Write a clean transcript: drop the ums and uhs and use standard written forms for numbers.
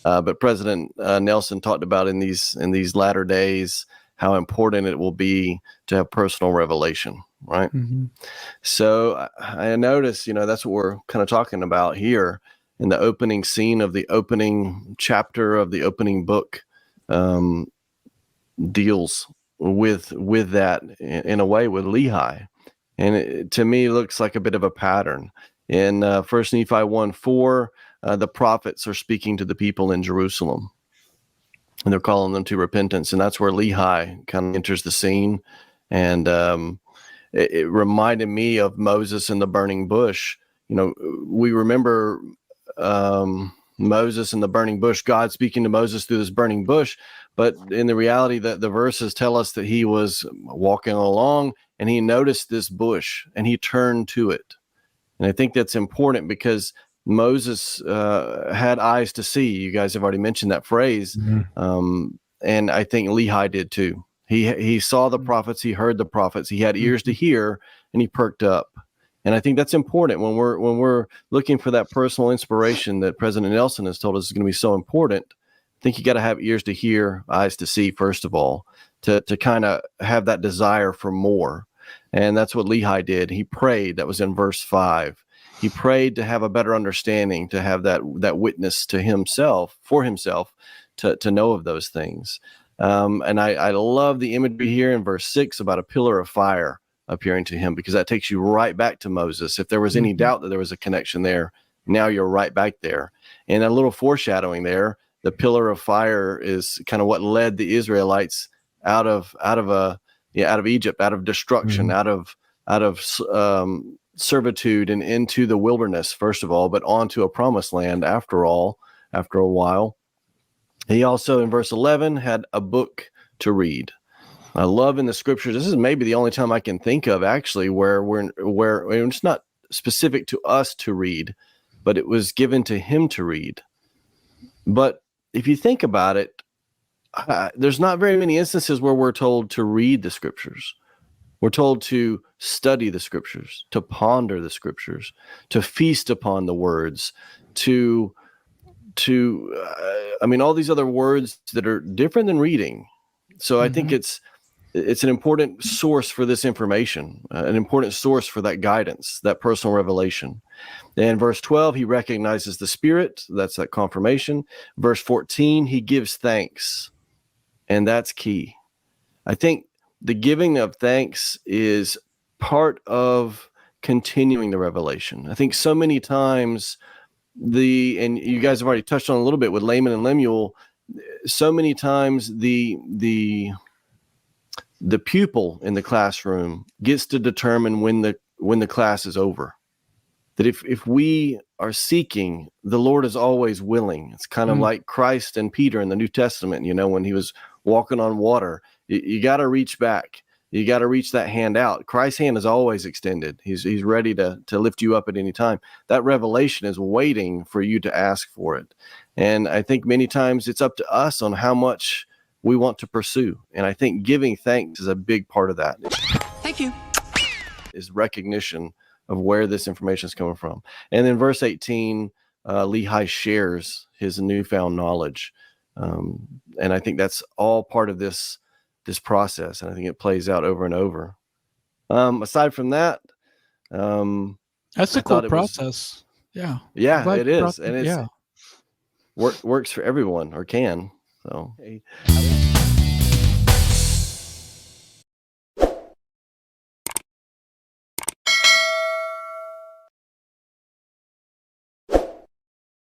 But President Nelson talked about in these latter days how important it will be to have personal revelation, right? Mm-hmm. So I noticed, that's what we're kind of talking about here in the opening scene of the opening chapter of the opening book, deals with that in a way with Lehi. And it, to me, looks like a bit of a pattern. In 1 Nephi 1:4, the prophets are speaking to the people in Jerusalem, and they're calling them to repentance. And that's where Lehi kind of enters the scene. And it reminded me of Moses and the burning bush. We remember Moses and the burning bush, God speaking to Moses through this burning bush. But in the reality, that the verses tell us that he was walking along and he noticed this bush and he turned to it. And I think that's important because Moses had eyes to see. You guys have already mentioned that phrase. Mm-hmm. And I think Lehi did too. He saw the prophets, he heard the prophets, he had ears to hear, and he perked up. And I think that's important when we're looking for that personal inspiration that President Nelson has told us is going to be so important. I think you got to have ears to hear, eyes to see, first of all, to kind of have that desire for more. And that's what Lehi did. He prayed. That was in verse 5. He prayed to have a better understanding, to have that witness to himself, for himself, to know of those things. And I love the imagery here in verse 6 about a pillar of fire appearing to him, because that takes you right back to Moses. If there was any doubt that there was a connection there, now you're right back there. And a little foreshadowing there, the pillar of fire is kind of what led the Israelites out of Egypt, out of destruction, out of servitude and into the wilderness, first of all, but onto a promised land after a while. He also, in verse 11, had a book to read. I love in the scriptures, this is maybe the only time I can think of actually where it's not specific to us to read, but it was given to him to read. But if you think about it, there's not very many instances where we're told to read the scriptures. We're told to study the scriptures, to ponder the scriptures, to feast upon the words, all these other words that are different than reading. So I think it's an important source for this information, an important source for that guidance, that personal revelation. And verse 12, he recognizes the Spirit. That's that confirmation. Verse 14, he gives thanks. And that's key. I think the giving of thanks is part of continuing the revelation. I think so many times and you guys have already touched on a little bit with Laman and Lemuel, so many times the pupil in the classroom gets to determine when the class is over. That if we are seeking, the Lord is always willing. It's kind of like Christ and Peter in the New Testament, when he was walking on water. You got to reach back. You got to reach that hand out. Christ's hand is always extended. He's ready to lift you up at any time. That revelation is waiting for you to ask for it. And I think many times it's up to us on how much we want to pursue. And I think giving thanks is a big part of that. Thank you. Is recognition of where this information is coming from. And then verse 18, Lehi shares his newfound knowledge. And I think that's all part of this process. And I think it plays out over and over. Aside from that, that's a cool process. Yeah, it is. And it's works for everyone, or can. So.